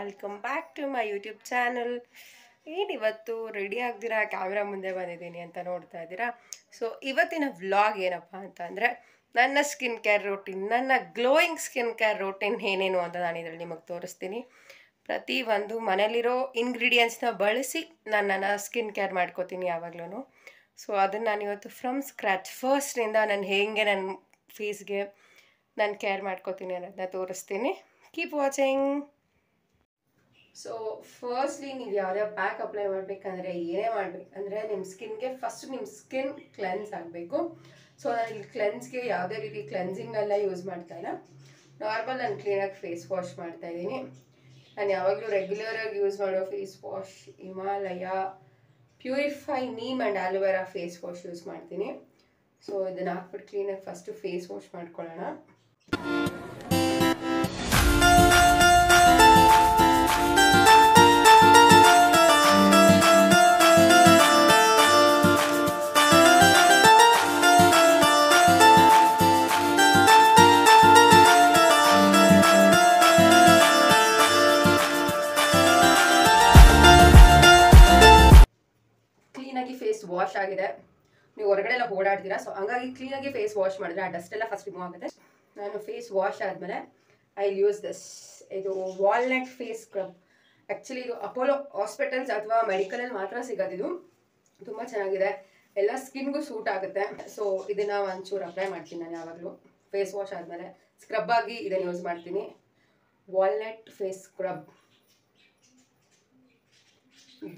Welcome back to my YouTube channel. ಏನಿವತ್ತು ready ಆಗ್ದಿರಾ camera ಮುಂದೆ ಬಂದಿದ್ದೀನಿ ಅಂತ ನೋಡ್ತಾ ಇದ್ದೀರಾ. ಸೊ ಇವತ್ತಿನ ವ್ಲಾಗ್ ಏನಪ್ಪ ಅಂತಂದರೆ ನನ್ನ ಸ್ಕಿನ್ ಕೇರ್ ರೂಟೀನ್, ನನ್ನ ಗ್ಲೋಯಿಂಗ್ ಸ್ಕಿನ್ ಕೇರ್ ರೂಟೀನ್ ಏನೇನು ಅಂತ ನಾನು ಇದರಲ್ಲಿ ನಿಮಗೆ ತೋರಿಸ್ತೀನಿ. ಪ್ರತಿಯೊಂದು ಮನೇಲಿರೋ ಇಂಗ್ರೀಡಿಯೆಂಟ್ಸ್ನ ಬಳಸಿ ನಾನು ನನ್ನ ಸ್ಕಿನ್ ಕೇರ್ ಮಾಡ್ಕೋತೀನಿ ಯಾವಾಗ್ಲೂ. ಸೊ ಅದನ್ನು ನಾನು ಇವತ್ತು ಫ್ರಮ್ ಸ್ಕ್ರ್ಯಾಚ್ ಫಸ್ಟಿಂದ ನಾನು ಹೇಗೆ ನನ್ನ ಫೇಸ್ಗೆ ನಾನು ಕೇರ್ ಮಾಡ್ಕೋತೀನಿ ಅನ್ನೋದನ್ನ ತೋರಿಸ್ತೀನಿ. Keep watching. ಸೊ ಫಸ್ಟ್ಲಿ ನೀವು ಯಾವುದೇ ಪ್ಯಾಕ್ ಅಪ್ಲೈ ಮಾಡಬೇಕಂದ್ರೆ ಏನೇ ಮಾಡಬೇಕಂದ್ರೆ ನಿಮ್ಮ ಸ್ಕಿನ್ಗೆ ಫಸ್ಟ್ ನಿಮ್ಮ ಸ್ಕಿನ್ ಕ್ಲೆನ್ಸ್ ಆಗಬೇಕು. ಸೊ ನಾನು ಇಲ್ಲಿ ಕ್ಲೆನ್ಸ್ಗೆ ಯಾವುದೇ ರೀತಿ ಕ್ಲೆನ್ಸಿಂಗ್ ಎಲ್ಲ ಯೂಸ್ ಮಾಡ್ತಾ ಇಲ್ಲ. ನಾರ್ಮಲ್ ನಾನು ಕ್ಲೀನಾಗಿ ಫೇಸ್ ವಾಶ್ ಮಾಡ್ತಾ ಇದ್ದೀನಿ. ನಾನು ಯಾವಾಗಲೂ ರೆಗ್ಯುಲರಾಗಿ ಯೂಸ್ ಮಾಡೋ face wash Himalaya purify neem and aloe vera face wash use ಮಾಡ್ತೀನಿ. ಸೊ ಇದನ್ನು ಹಾಕ್ಬಿಟ್ಟು ಕ್ಲೀನಾಗಿ ಫಸ್ಟು ಫೇಸ್ ವಾಶ್ ಮಾಡ್ಕೊಳ್ಳೋಣ. ಕ್ಲೀನಾಗಿ ಫೇಸ್ ವಾಶ್ ಆಗಿದೆ. ನೀವು ಹೊರಗಡೆ ಎಲ್ಲ ಓಡಾಡ್ತೀರಾ, ಸೊ ಹಂಗಾಗಿ ಕ್ಲೀನಾಗಿ ಫೇಸ್ ವಾಶ್ ಮಾಡಿದ್ರೆ ಆ ಡಸ್ಟ್ ಎಲ್ಲ ಫಸ್ಟ್ ರಿಮೂವ್ ಆಗುತ್ತೆ. ನಾನು ಫೇಸ್ ವಾಶ್ ಆದಮೇಲೆ ಐ ಯೂಸ್ ದಿಸ್, ಇದು ವಾಲ್ನಟ್ ಫೇಸ್ ಸ್ಕ್ರಬ್. ಆ್ಯಕ್ಚುಲಿ ಇದು ಅಪೋಲೋ ಹಾಸ್ಪಿಟಲ್ಸ್ ಅಥವಾ ಮೆಡಿಕಲಲ್ಲಿ ಮಾತ್ರ ಸಿಗೋದಿದು. ತುಂಬ ಚೆನ್ನಾಗಿದೆ, ಎಲ್ಲ ಸ್ಕಿನ್ಗೂ ಸೂಟ್ ಆಗುತ್ತೆ. ಸೊ ಇದನ್ನು ಒಂಚೂರು ಅಪ್ಲೈ ಮಾಡ್ತೀನಿ ನಾನು ಯಾವಾಗಲೂ ಫೇಸ್ ವಾಶ್ ಆದಮೇಲೆ. ಸ್ಕ್ರಬ್ ಆಗಿ ಇದನ್ನು ಯೂಸ್ ಮಾಡ್ತೀನಿ, ವಾಲ್ನಟ್ ಫೇಸ್ ಸ್ಕ್ರಬ್.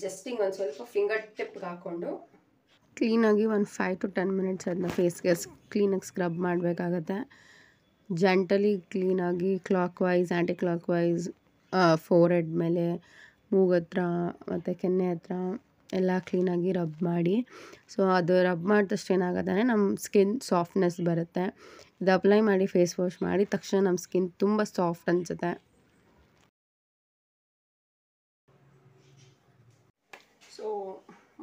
ಜಸ್ಟ್ ಹಿಂಗೆ ಒಂದು ಸ್ವಲ್ಪ ಫಿಂಗರ್ ಟಿಪ್ಗೆ ಹಾಕ್ಕೊಂಡು ಕ್ಲೀನಾಗಿ ಒಂದು 5 to 10 ಮಿನಿಟ್ಸ್ ಅದನ್ನ ಫೇಸ್ಗೆ ಕ್ಲೀನಾಗಿ ಸ್ಕ್ರಬ್ ಮಾಡಬೇಕಾಗತ್ತೆ. ಜೆಂಟಲಿ ಕ್ಲೀನಾಗಿ clockwise anticlockwise forehead ಮೇಲೆ, ಮೂಗತ್ರ ಮತ್ತು ಕೆನ್ನೆ ಹತ್ರ ಎಲ್ಲ ಕ್ಲೀನಾಗಿ ರಬ್ ಮಾಡಿ. ಸೊ ಅದು ರಬ್ ಮಾಡಿದಷ್ಟು ಏನಾಗುತ್ತೆ ನಮ್ಮ ಸ್ಕಿನ್ ಸಾಫ್ಟ್ನೆಸ್ ಬರುತ್ತೆ. ಇದು ಅಪ್ಲೈ ಮಾಡಿ ಫೇಸ್ ವಾಶ್ ಮಾಡಿದ ತಕ್ಷಣ ನಮ್ಮ ಸ್ಕಿನ್ ತುಂಬ ಸಾಫ್ಟ್ ಅನಿಸುತ್ತೆ. ಸೊ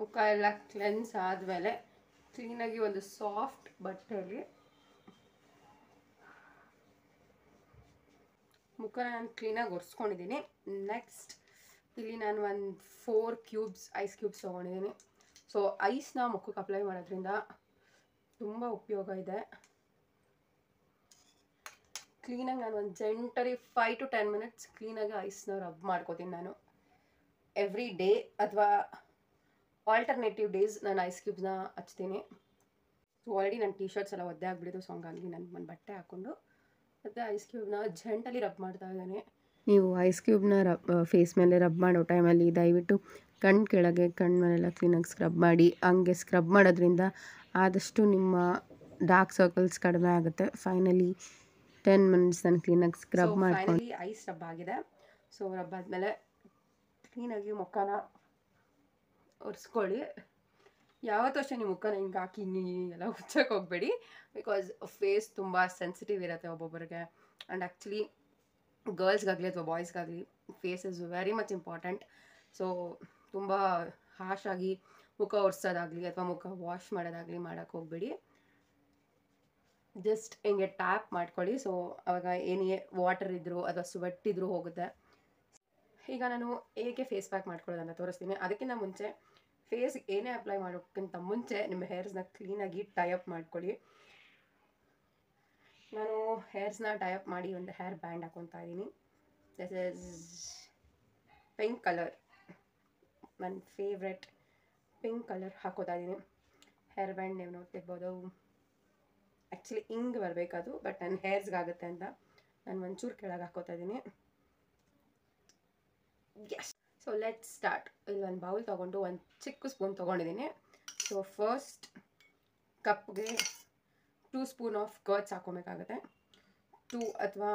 ಮುಖ ಎಲ್ಲ ಕ್ಲೆನ್ಸ್ ಆದಮೇಲೆ ಕ್ಲೀನಾಗಿ ಒಂದು ಸಾಫ್ಟ್ ಬಟ್ಟೆಯಲ್ಲಿ ಮುಖನ ನಾನು ಕ್ಲೀನಾಗಿ ಒರೆಸ್ಕೊಂಡಿದ್ದೀನಿ. ನೆಕ್ಸ್ಟ್ ಇಲ್ಲಿ ನಾನು ಒಂದು 4 ಕ್ಯೂಬ್ಸ್ ಐಸ್ ಕ್ಯೂಬ್ಸ್ ತೊಗೊಂಡಿದ್ದೀನಿ. ಸೊ ಐಸ್ನ ಮುಖಕ್ಕೆ ಅಪ್ಲೈ ಮಾಡೋದ್ರಿಂದ ತುಂಬ ಉಪಯೋಗ ಇದೆ. ಕ್ಲೀನಾಗಿ ನಾನು ಒಂದು ಜೆಂಟಲಿ 5 to 10 ಮಿನಿಟ್ಸ್ ಕ್ಲೀನಾಗಿ ಐಸ್ನ ರಬ್ ಮಾಡ್ಕೋತೀನಿ ನಾನು ಎವ್ರಿ ಡೇ, ಅಥವಾ ಆಲ್ಟರ್ನೇಟಿವ್ ಡೇಸ್ ನಾನು ಐಸ್ ಕ್ಯೂಬ್ಸ್ನ ಹಚ್ತೀನಿ. ಸೊ ಆಲ್ರೆಡಿ ನನ್ನ ಟೀ ಶರ್ಟ್ಸ್ ಎಲ್ಲ ಒದ್ದೆ ಆಗಿಬಿಟ್ಟಿದ್ದು, ಸೊ ಹಂಗಾಗಿ ನಾನು ಒಂದು ಬಟ್ಟೆ ಹಾಕ್ಕೊಂಡು ಮತ್ತು ಐಸ್ ಕ್ಯೂಬ್ನ ಜೆಂಟಲಿ ರಬ್ ಮಾಡ್ತಾ ಇದ್ದೀನಿ. ನೀವು ಐಸ್ ಕ್ಯೂಬ್ನ ಫೇಸ್ ಮೇಲೆ ರಬ್ ಮಾಡೋ ಟೈಮಲ್ಲಿ ದಯವಿಟ್ಟು ಕಣ್ಣು ಕೆಳಗೆ ಕಣ್ಣು ಮೇಲೆಲ್ಲ ಕ್ಲೀನಾಗಿ ಸ್ಕ್ರಬ್ ಮಾಡಿ. ಹಂಗೆ ಸ್ಕ್ರಬ್ ಮಾಡೋದ್ರಿಂದ ಆದಷ್ಟು ನಿಮ್ಮ ಡಾರ್ಕ್ ಸರ್ಕಲ್ಸ್ ಕಡಿಮೆ ಆಗುತ್ತೆ. ಫೈನಲಿ 10 ಮಿನಿಟ್ಸ್ ನಾನು ಕ್ಲೀನಾಗಿ ಸ್ಕ್ರಬ್ ಮಾಡ್ಕೊಂಡು ಐಸ್ ರಬ್ ಆಗಿದೆ. ಸೊ ರಬ್ ಆದಮೇಲೆ ಕ್ಲೀನಾಗಿ ಮುಖನ ಒರೆಸ್ಕೊಳ್ಳಿ. ಯಾವತ್ತೂ ಅಷ್ಟೇ ನಿಮ್ಮ ಮುಖನ ಹಿಂಗೆ ಹಾಕಿ ಎಲ್ಲ ಹುಚ್ಚಕ್ಕೆ ಹೋಗಬೇಡಿ, ಬಿಕಾಸ್ ಫೇಸ್ ತುಂಬ ಸೆನ್ಸಿಟಿವ್ ಇರುತ್ತೆ ಒಬ್ಬೊಬ್ಬರಿಗೆ. ಆ್ಯಂಡ್ ಆ್ಯಕ್ಚುಲಿ ಗರ್ಲ್ಸ್ಗಾಗಲಿ ಅಥವಾ ಬಾಯ್ಸ್ಗಾಗಲಿ face is very much important. So ತುಂಬ ಹಾಶಾಗಿ ಮುಖ ಒರೆಸೋದಾಗಲಿ ಅಥವಾ ಮುಖ ವಾಶ್ ಮಾಡೋದಾಗಲಿ ಮಾಡೋಕ್ಕೆ ಹೋಗಬೇಡಿ. ಜಸ್ಟ್ ಹಿಂಗೆ ಟ್ಯಾಪ್ ಮಾಡ್ಕೊಳ್ಳಿ. ಸೊ ಆವಾಗ ಏನೇ ವಾಟರ್ ಇದ್ದರೂ ಅಥವಾ ಸ್ವೆಟ್ ಇದ್ದರೂ ಹೋಗುತ್ತೆ. ಈಗ ನಾನು ಹೇಗೆ ಫೇಸ್ ಪ್ಯಾಕ್ ಮಾಡ್ಕೊಳ್ಳೋದನ್ನು ತೋರಿಸ್ತೀನಿ. ಅದಕ್ಕಿಂತ ಮುಂಚೆ ಫೇಸ್ ಏನೇ ಅಪ್ಲೈ ಮಾಡೋಕ್ಕಿಂತ ಮುಂಚೆ ನಿಮ್ಮ ಹೇರ್ಸ್ನ ಕ್ಲೀನಾಗಿ ಟೈಅಪ್ ಮಾಡ್ಕೊಳ್ಳಿ. ನಾನು ಹೇರ್ಸ್ನ ಟೈಅಪ್ ಮಾಡಿ ಒಂದು ಹೇರ್ ಬ್ಯಾಂಡ್ ಹಾಕೊತಾ ಇದ್ದೀನಿ. ದಿಸ್ ಇಸ್ ಪಿಂಕ್ ಕಲರ್, ನನ್ನ ಫೇವ್ರೆಟ್ ಪಿಂಕ್ ಕಲರ್ ಹಾಕೋತಾ ಇದ್ದೀನಿ. ಹೇರ್ ಬ್ಯಾಂಡ್ ನೀವು ನೋಡ್ತಿರ್ಬೋದು. ಆ್ಯಕ್ಚುಲಿ ಹಿಂಗೆ ಬರಬೇಕದು, ಬಟ್ ನನ್ನ ಹೇರ್ಸ್ಗಾಗುತ್ತೆ ಅಂತ ನಾನು ಒಂಚೂರು ಕೆಳಗೆ ಹಾಕೋತಾ ಇದ್ದೀನಿ. Yes, so let start. ಇಲ್ಲಿ ಒಂದು ಬೌಲ್ ತೊಗೊಂಡು ಒಂದು ಚಿಕ್ಕ ಸ್ಪೂನ್ ತೊಗೊಂಡಿದ್ದೀನಿ. ಸೊ ಫಸ್ಟ್ ಕಪ್ಗೆ 2 ಸ್ಪೂನ್ ಆಫ್ ಕರ್ಡ್ಸ್ ಹಾಕ್ಕೊಬೇಕಾಗುತ್ತೆ. 2 ಅಥವಾ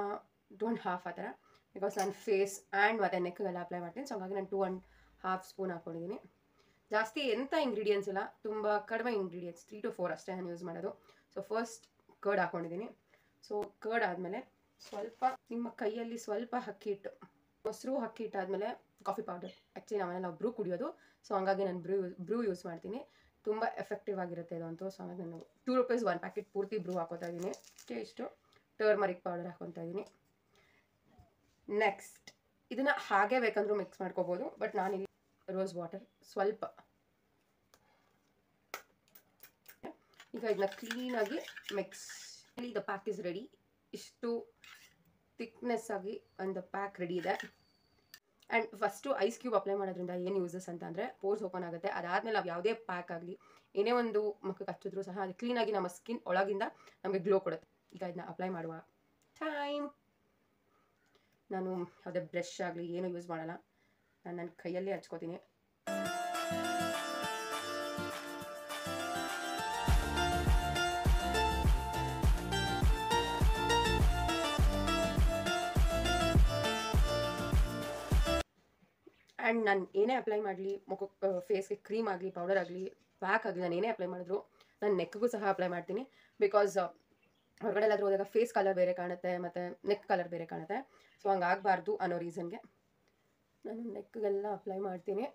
2.5 ಆ ಥರ, ಬಿಕಾಸ್ ನಾನು ಫೇಸ್ ಆ್ಯಂಡ್ ಮತ್ತು ನೆಕ್ಗೆಲ್ಲ ಅಪ್ಲೈ ಮಾಡ್ತೀನಿ. ಸೊ ಹಾಗಾಗಿ ನಾನು 2.5 ಸ್ಪೂನ್ ಹಾಕ್ಕೊಂಡಿದ್ದೀನಿ. ಜಾಸ್ತಿ ಎಂಥ ಇಂಗ್ರೀಡಿಯೆಂಟ್ಸ್ ಇಲ್ಲ, ತುಂಬ ಕಡಿಮೆ ಇಂಗ್ರೀಡಿಯೆಂಟ್ಸ್, 3 to 4 ಅಷ್ಟೇ ನಾನು ಯೂಸ್ ಮಾಡೋದು. ಸೊ ಫಸ್ಟ್ ಕರ್ಡ್ ಹಾಕ್ಕೊಂಡಿದ್ದೀನಿ. ಸೊ ಕರ್ಡ್ ಆದಮೇಲೆ ಸ್ವಲ್ಪ ನಿಮ್ಮ ಕೈಯಲ್ಲಿ ಸ್ವಲ್ಪ ಅಕ್ಕಿ ಹಿಟ್ಟು, ಮೊಸರು ಅಕ್ಕಿ ಹಿಟ್ಟಾದಮೇಲೆ ಕಾಫಿ ಪೌಡರ್. ಆ್ಯಕ್ಚುಲಿ ನಾವೆಲ್ಲ ಬ್ರೂ ಕುಡಿಯೋದು, ಸೊ ಹಂಗಾಗಿ ನಾನು ಬ್ರೂ ಯೂಸ್ ಮಾಡ್ತೀನಿ. ತುಂಬ ಎಫೆಕ್ಟಿವ್ ಆಗಿರುತ್ತೆ ಇದು ಅಂತೂ. ಸೊ ಹಾಗಾಗಿ ನಾನು 2 ರೂಪೀಸ್ 1 ಪ್ಯಾಕೆಟ್ ಪೂರ್ತಿ ಬ್ರೂ ಹಾಕೋತಾ ಇದ್ದೀನಿ. ಇಷ್ಟು ಟರ್ಮರಿಕ್ ಪೌಡರ್ ಹಾಕೊತಾ ಇದ್ದೀನಿ. ನೆಕ್ಸ್ಟ್ ಇದನ್ನು ಹಾಗೆ ಬೇಕಂದ್ರೂ ಮಿಕ್ಸ್ ಮಾಡ್ಕೋಬೋದು, ಬಟ್ ನಾನಿಲ್ಲಿ ರೋಸ್ ವಾಟರ್ ಸ್ವಲ್ಪ. ಈಗ ಇದನ್ನ ಕ್ಲೀನಾಗಿ mix. The pack is ready. ಇಷ್ಟು ಥಿಕ್ನೆಸ್ ಆಗಿ ಒಂದು ಪ್ಯಾಕ್ ರೆಡಿ ಇದೆ. And first ice cube apply ಮಾಡೋದ್ರಿಂದ ಏನು ಯೂಸಸ್ ಅಂತ ಅಂದರೆ ಪೋರ್ಸ್ ಓಪನ್ ಆಗುತ್ತೆ. ಅದಾದಮೇಲೆ ನಾವು ಯಾವುದೇ ಪ್ಯಾಕ್ ಆಗಲಿ ಏನೇ ಒಂದು ಮುಖಕ್ಕೆ ಹಚ್ಚಿದ್ರು ಸಹ ಅದು ಕ್ಲೀನಾಗಿ ನಮ್ಮ ಸ್ಕಿನ್ ಒಳಗಿಂದ ನಮಗೆ ಗ್ಲೋ ಕೊಡುತ್ತೆ. ಈಗ ಇದನ್ನ ಅಪ್ಲೈ ಮಾಡುವ ಟೈಮ್ ನಾನು ಯಾವುದೇ ಬ್ರಷ್ ಆಗಲಿ ಏನೂ ಯೂಸ್ ಮಾಡೋಲ್ಲ, ನಾನು ನನ್ನ ಕೈಯಲ್ಲೇ ಹಚ್ಕೋತೀನಿ. ಆ್ಯಂಡ್ ನಾನು ಏನೇ ಅಪ್ಲೈ ಮಾಡಲಿ, ಮುಖಕ್ಕೆ ಫೇಸ್ಗೆ ಕ್ರೀಮ್ ಆಗಲಿ, ಪೌಡರ್ ಆಗಲಿ, ಪ್ಯಾಕ್ ಆಗಲಿ, ನಾನು ಏನೇ ಅಪ್ಲೈ ಮಾಡಿದ್ರು ನಾನು ನೆಕ್ಗೂ ಸಹ ಅಪ್ಲೈ ಮಾಡ್ತೀನಿ. ಬಿಕಾಸ್ ಹೊರಗಡೆ ಎಲ್ಲಾದರೂ ಹೋದಾಗ ಫೇಸ್ ಕಲರ್ ಬೇರೆ ಕಾಣುತ್ತೆ ಮತ್ತು ನೆಕ್ ಕಲರ್ ಬೇರೆ ಕಾಣುತ್ತೆ. ಸೊ ಹಂಗಾಗಬಾರ್ದು ಅನ್ನೋ ರೀಸನ್ಗೆ ನಾನು ನೆಕ್ಗೆಲ್ಲ ಅಪ್ಲೈ ಮಾಡ್ತೀನಿ.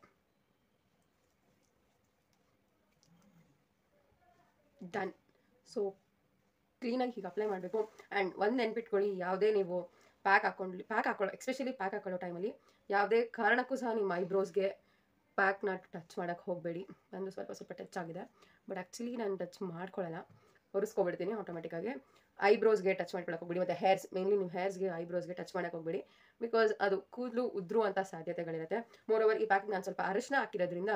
ಡನ್. ಸೊ ಕ್ಲೀನಾಗಿ ಹೀಗೆ ಅಪ್ಲೈ ಮಾಡಬೇಕು. ಆ್ಯಂಡ್ ಒಂದು ನೆನ್ಪಿಟ್ಕೊಳ್ಳಿ, ಯಾವುದೇ ನೀವು ಪ್ಯಾಕ್ ಹಾಕೊಳ್ಳೋ ಎಸ್ಪೆಷಲಿ ಪ್ಯಾಕ್ ಹಾಕೊಳ್ಳೋ ಟೈಮಲ್ಲಿ ಯಾವುದೇ ಕಾರಣಕ್ಕೂ ಸಹ ನಿಮ್ಮ ಐಬ್ರೋಸ್ಗೆ ಪ್ಯಾಕ್ನ ಟಚ್ ಮಾಡೋಕ್ಕೆ ಹೋಗಬೇಡಿ. ನಂದು ಸ್ವಲ್ಪ ಟಚ್ ಆಗಿದೆ, ಬಟ್ ಆ್ಯಕ್ಚುಲಿ ನಾನು ಟಚ್ ಮಾಡ್ಕೊಳ್ಳಲ್ಲ, ಒರೆಸ್ಕೊಬಿಡ್ತೀನಿ ಆಟೋಮೆಟಿಕ್ಕಾಗಿ. ಐಬ್ರೋಸ್ಗೆ ಟಚ್ ಮಾಡ್ಕೊಳಕ್ಕೆ ಹೋಗ್ಬೇಡಿ, ಮತ್ತು ಹೇರ್ಸ್ ಮೇನ್ಲಿ ನಿಮ್ಮ ಹೇರ್ಸ್ಗೆ ಐಬ್ರೋಸ್ಗೆ ಟಚ್ ಮಾಡೋಕ್ಕೆ ಹೋಗಬೇಡಿ. ಬಿಕಾಸ್ ಅದು ಕೂದಲು ಉದ್ರುವಂಥ ಸಾಧ್ಯತೆಗಳಿರುತ್ತೆ. ಮೋರೋವರ್ ಈ ಪ್ಯಾಕ್ ನಾನು ಸ್ವಲ್ಪ ಅರಿಶಿನ ಹಾಕಿರೋದ್ರಿಂದ,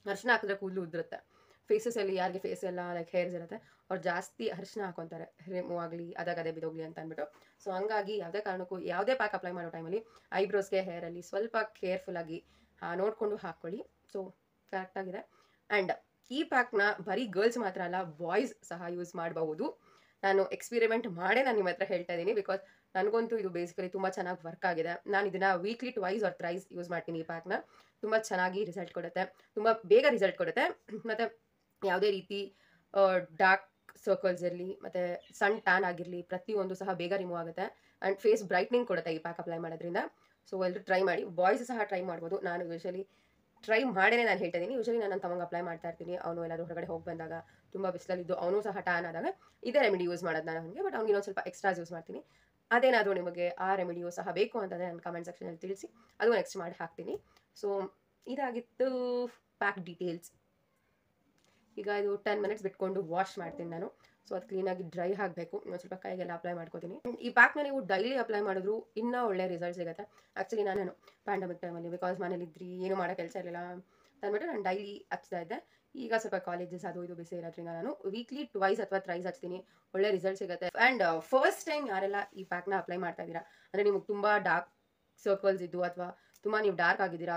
ಅರಿಶಿನ ಹಾಕಿದ್ರೆ ಕೂದಲು ಉದುರುತ್ತೆ. ಫೇಸಸಲ್ಲಿ ಯಾರಿಗೆ ಫೇಸ್ ಎಲ್ಲ ಲೈಕ್ ಹೇರ್ಸ್ ಇರುತ್ತೆ ಅವ್ರು ಜಾಸ್ತಿ ಅರಿಶಿನ ಹಾಕೊತಾರೆ, ರಿಮೂವ್ ಆಗಲಿ ಅದೇ ಬಿದೋಗ್ಲಿ ಅಂತ ಅಂದ್ಬಿಟ್ಟು. ಸೊ ಹಂಗಾಗಿ ಯಾವುದೇ ಕಾರಣಕ್ಕೂ ಯಾವುದೇ ಪ್ಯಾಕ್ ಅಪ್ಲೈ ಮಾಡೋ ಟೈಮಲ್ಲಿ ಐಬ್ರೋಸ್ಗೆ ಹೇರಲ್ಲಿ ಸ್ವಲ್ಪ ಕೇರ್ಫುಲ್ಲಾಗಿ ನೋಡಿಕೊಂಡು ಹಾಕ್ಕೊಳ್ಳಿ. ಸೊ ಕರೆಕ್ಟಾಗಿದೆ. ಆ್ಯಂಡ್ ಈ ಪ್ಯಾಕ್ನ ಬರೀ ಗರ್ಲ್ಸ್ ಮಾತ್ರ ಅಲ್ಲ, ಬಾಯ್ಸ್ ಸಹ ಯೂಸ್ ಮಾಡಬಹುದು. ನಾನು ಎಕ್ಸ್ಪೆರಿಮೆಂಟ್ ಮಾಡೇ ನಾನು ನಿಮ್ಮ ಹತ್ರ ಹೇಳ್ತಾ ಇದ್ದೀನಿ. ಬಿಕಾಸ್ ನನಗಂತೂ ಇದು ಬೇಸಿಕಲಿ ತುಂಬ ಚೆನ್ನಾಗಿ ವರ್ಕ್ ಆಗಿದೆ. ನಾನು ಇದನ್ನು ವೀಕ್ಲಿ 2 or 3 ಯೂಸ್ ಮಾಡ್ತೀನಿ. ಈ ಪ್ಯಾಕ್ನ ತುಂಬ ಚೆನ್ನಾಗಿ ರಿಸಲ್ಟ್ ಕೊಡುತ್ತೆ, ತುಂಬ ಬೇಗ ರಿಸಲ್ಟ್ ಕೊಡುತ್ತೆ. ಮತ್ತು ಯಾವುದೇ ರೀತಿ ಡಾರ್ಕ್ ಸರ್ಕಲ್ಸ್ ಇರಲಿ ಮತ್ತು ಸನ್ ಟ್ಯಾನ್ ಆಗಿರಲಿ ಪ್ರತಿಯೊಂದು ಸಹ ಬೇಗ ರಿಮೂವ್ ಆಗುತ್ತೆ. ಆ್ಯಂಡ್ ಫೇಸ್ ಬ್ರೈಟ್ನಿಂಗ್ ಕೊಡುತ್ತೆ ಈ ಪ್ಯಾಕ್ ಅಪ್ಲೈ ಮಾಡೋದ್ರಿಂದ. ಸೊ ಎಲ್ಲರೂ ಟ್ರೈ ಮಾಡಿ, ಬಾಯ್ಸ್ ಸಹ ಟ್ರೈ ಮಾಡ್ಬೋದು. ನಾನು ಯೂಶಲಿ ಟ್ರೈ ಮಾಡೇ ನಾನು ಹೇಳ್ತಾ ಇದ್ದೀನಿ. ಯೂಶಲಿ ನಾನು ನನ್ನ ತಮ್ಮಂಗೆ ಅಪ್ಲೈ ಮಾಡ್ತಾ ಇರ್ತೀನಿ. ಅವನು ಎಲ್ಲಾದರೂ ಹೊರಗಡೆ ಹೋಗಿ ಬಂದಾಗ, ತುಂಬ ಬಿಸಿಲಲ್ಲಿದ್ದು ಅವನು ಸಹ ಟ್ಯಾನ್ ಆದಾಗ ಇದೇ ರೆಮಿಡಿ ಯೂಸ್ ಮಾಡೋದು ನಾನು ಅವನಿಗೆ. ಬಟ್ ಅವ್ನಿಗೆ ಇನ್ನೊಂದು ಸ್ವಲ್ಪ ಎಕ್ಸ್ಟ್ರಾಸ್ ಯೂಸ್ ಮಾಡ್ತೀನಿ. ಅದೇನಾದರೂ ನಿಮಗೆ ಆ ರೆಮಿಡಿಯು ಸಹ ಬೇಕು ಅಂತಂದರೆ ನನ್ನ ಕಮೆಂಟ್ ಸೆಕ್ಷನಲ್ಲಿ ತಿಳಿಸಿ, ಅದು ನೆಕ್ಸ್ಟ್ ಮಾಡಿ ಹಾಕ್ತೀನಿ. ಸೊ ಇದಾಗಿತ್ತು ಪ್ಯಾಕ್ ಡೀಟೇಲ್ಸ್. ಈಗ ಇದು 10 ಮಿನಿಟ್ಸ್ ಬಿಟ್ಕೊಂಡು ವಾಶ್ ಮಾಡ್ತೀನಿ ನಾನು. ಸೊ ಅದು ಕ್ಲೀನಾಗಿ ಡ್ರೈ ಆಗಬೇಕು. ಇನ್ನೊಂದು ಸ್ವಲ್ಪ ಕೈಗೆಲ್ಲ ಅಪ್ಲೈ ಮಾಡ್ಕೋತೀನಿ. ಈ ಪ್ಯಾಕ್ನ ನೀವು ಡೈಲಿ ಅಪ್ಲೈ ಮಾಡಿದ್ರು ಇನ್ನೂ ಒಳ್ಳೆ ರಿಸಲ್ಟ್ ಸಿಗುತ್ತೆ. ಆ್ಯಕ್ಚುಲಿ ನಾನು ಪ್ಯಾಂಡಮಿಕ್ ಟೈಮಲ್ಲಿ ಬಿಕಾಸ್ ಮನೇಲಿದ್ರಿ ಏನೂ ಮಾಡೋ ಕೆಲಸ ಇರಲಿಲ್ಲ ಅಂದ್ಬಿಟ್ಟು ನಾನು ಡೈಲಿ ಹಚ್ತಾ ಇದ್ದೆ. ಈಗ ಸ್ವಲ್ಪ ಕಾಲೇಜಸ್ ಅದು ಇದು ಬಿಸಿ ಇರೋದ್ರಿಂದ ನಾನು ವೀಕ್ಲಿ 2 ಅಥವಾ 3 ಹಚ್ತೀನಿ. ಒಳ್ಳೆ ರಿಸಲ್ಟ್ ಸಿಗುತ್ತೆ. ಆ್ಯಂಡ್ ಫಸ್ಟ್ ಟೈಮ್ ಯಾರೆಲ್ಲ ಈ ಪ್ಯಾಕ್ನ ಅಪ್ಲೈ ಮಾಡ್ತಾ ಇದ್ದೀರಾ ಅಂದರೆ ನಿಮಗೆ ತುಂಬ ಡಾರ್ಕ್ ಸರ್ಕಲ್ಸ್ ಇದ್ದು ಅಥವಾ ತುಂಬ ನೀವು ಡಾರ್ಕ್ ಆಗಿದ್ದೀರಾ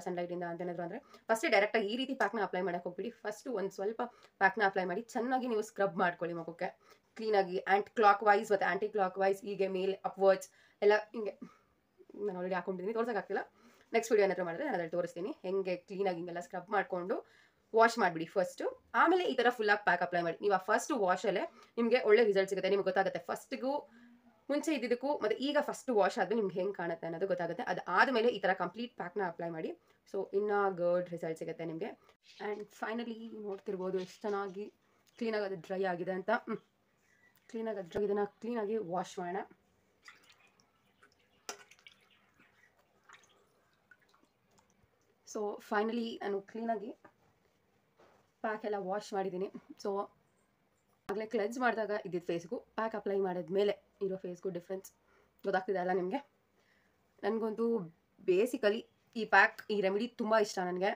ಸನ್ಲೈಟಿಂದ ಅಂತೇನಾದ್ರು ಅಂದರೆ ಫಸ್ಟೇ ಡೈರೆಕ್ಟಾಗಿ ಈ ರೀತಿ ಪ್ಯಾಕ್ನ ಅಪ್ಲೈ ಮಾಡೋಕ್ಕೆ ಹೋಗ್ಬಿಡಿ. ಫಸ್ಟು ಒಂದು ಸ್ವಲ್ಪ ಪ್ಯಾಕ್ನ ಅಪ್ಲೈ ಮಾಡಿ ಚೆನ್ನಾಗಿ ನೀವು ಸ್ಕ್ರಬ್ ಮಾಡ್ಕೊಳ್ಳಿ ಮುಖಕ್ಕೆ ಕ್ಲೀನಾಗಿ. ಕ್ಲಾಕ್ ವೈಸ್ ಮತ್ತು ಆ್ಯಂಟಿ ಕ್ಲಾಕ್ ವೈಸ್, ಹೀಗೆ ಮೇಲೆ ಅಪ್ವರ್ಡ್ಸ್ ಎಲ್ಲ ಹಿಂಗೆ. ನಾನು ಆಲ್ರೆಡಿ ಹಾಕೊಂಡಿದ್ದೀನಿ, ತೋರ್ಸೋಕ್ಕಾಗ್ತಿಲ್ಲ. ನೆಕ್ಸ್ಟ್ ವಿಡಿಯೋ ಏನಾದರೂ ಮಾಡಿದ್ರೆ ನಾನು ಅದ್ರಲ್ಲಿ ತೋರಿಸ್ತೀನಿ ಹೆಂಗೆ ಕ್ಲೀನಾಗಿ ಹಿಂಗೆಲ್ಲ ಸ್ಕ್ರಬ್ ಮಾಡಿಕೊಂಡು ವಾಶ್ ಮಾಡಿಬಿಡಿ ಫಸ್ಟು. ಆಮೇಲೆ ಈ ಥರ ಫುಲ್ಲಾಗಿ ಪ್ಯಾಕ್ ಅಪ್ಲೈ ಮಾಡಿ. ನೀವು ಆ ಫಸ್ಟ್ ವಾಶಲ್ಲೇ ನಿಮಗೆ ಒಳ್ಳೆ ರಿಸಲ್ಟ್ ಸಿಗುತ್ತೆ. ನಿಮ್ಗೆ ಗೊತ್ತಾಗುತ್ತೆ ಫಸ್ಟಿಗೂ ಮುಂಚೆ ಇದ್ದಿದ್ದಕ್ಕೂ ಮತ್ತು ಈಗ ಫಸ್ಟ್ ವಾಶ್ ಆದಮೇಲೆ ನಿಮ್ಗೆ ಹೆಂಗೆ ಕಾಣುತ್ತೆ ಅನ್ನೋದು ಗೊತ್ತಾಗುತ್ತೆ. ಅದು ಆದಮೇಲೆ ಈ ಥರ ಕಂಪ್ಲೀಟ್ ಪ್ಯಾಕ್ನ ಅಪ್ಲೈ ಮಾಡಿ. ಸೊ ಇನ್ನೂ ಗುಡ್ ರಿಸಲ್ಟ್ ಸಿಗುತ್ತೆ ನಿಮಗೆ. ಆ್ಯಂಡ್ ಫೈನಲಿ ನೋಡ್ತಿರ್ಬೋದು ಎಷ್ಟು ಚೆನ್ನಾಗಿ ಕ್ಲೀನಾಗಿ ಅದು ಡ್ರೈ ಆಗಿದೆ ಅಂತ. ಕ್ಲೀನಾಗಿ ಅದು ಇದನ್ನು ಕ್ಲೀನಾಗಿ ವಾಶ್ ಮಾಡೋಣ. ಸೊ ಫೈನಲಿ ನಾನು ಕ್ಲೀನಾಗಿ ಪ್ಯಾಕ್ ಎಲ್ಲ ವಾಶ್ ಮಾಡಿದ್ದೀನಿ. ಸೊ ಆಗಲೇ ಕ್ಲೆನ್ಸ್ ಮಾಡಿದಾಗ ಇದ್ದಿದ್ದು ಫೇಸ್ಗೂ ಪ್ಯಾಕ್ ಅಪ್ಲೈ ಮಾಡಿದ್ಮೇಲೆ ಇರೋ ಫೇಸ್ಗೂ ಡಿಫ್ರೆನ್ಸ್ ಗೊತ್ತಾಗ್ತಿದೆ ಅಲ್ಲ ನಿಮಗೆ. ನನಗಂತೂ ಬೇಸಿಕಲಿ ಈ ಪ್ಯಾಕ್, ಈ ರೆಮಿಡಿ ತುಂಬ ಇಷ್ಟ ನನಗೆ.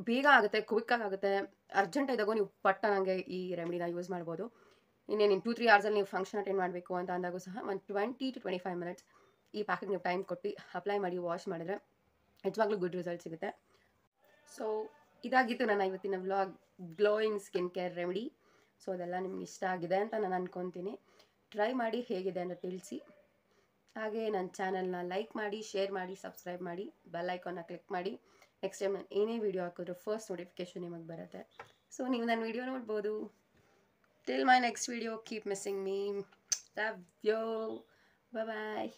ಬೇಗ ಆಗುತ್ತೆ, ಕ್ವಿಕ್ಕಾಗಿ ಆಗುತ್ತೆ. ಅರ್ಜೆಂಟ್ ಇದ್ದಾಗೂ ನೀವು ಪಟ್ಟ ನನಗೆ ಈ ರೆಮಿಡಿನ ಯೂಸ್ ಮಾಡ್ಬೋದು. ಇನ್ನೇನು 2-3 ಅವರ್ಸಲ್ಲಿ ನೀವು ಫಂಕ್ಷನ್ ಅಟೆಂಡ್ ಮಾಡಬೇಕು ಅಂತ ಅಂದಾಗೂ ಸಹ ಒಂದು 20 to 25 ಮಿನಿಟ್ಸ್ ಈ ಪ್ಯಾಕಿಗೆ ನೀವು ಟೈಮ್ ಕೊಟ್ಟು ಅಪ್ಲೈ ಮಾಡಿ ವಾಶ್ ಮಾಡಿದ್ರೆ ನಿಜವಾಗ್ಲೂ ಗುಡ್ ರಿಸಲ್ಟ್ ಸಿಗುತ್ತೆ. ಸೊ ಇದಾಗಿತ್ತು ನನ್ನ ಇವತ್ತಿನ vlog, glowing skin care remedy. So ಅದೆಲ್ಲ ನಿಮ್ಗೆ ಇಷ್ಟ ಆಗಿದೆ ಅಂತ ನಾನು ಅಂದ್ಕೊತೀನಿ. ಟ್ರೈ ಮಾಡಿ ಹೇಗಿದೆ ಅಂತ ತಿಳಿಸಿ. ಹಾಗೆ ನನ್ನ ಚಾನಲ್ನ ಲೈಕ್ ಮಾಡಿ, ಶೇರ್ ಮಾಡಿ, ಸಬ್ಸ್ಕ್ರೈಬ್ ಮಾಡಿ, ಬೆಲ್ ಐಕಾನ್ನ ಕ್ಲಿಕ್ ಮಾಡಿ. ನೆಕ್ಸ್ಟ್ ಟೈಮ್ ನಾನು ಏನೇ ವೀಡಿಯೋ ಹಾಕಿದ್ರು ಫಸ್ಟ್ ನೋಟಿಫಿಕೇಷನ್ ನಿಮಗೆ ಬರುತ್ತೆ. ಸೊ ನೀವು ನನ್ನ ವೀಡಿಯೋ ನೋಡ್ಬೋದು. Till my next video, keep missing me. Love you. Bye.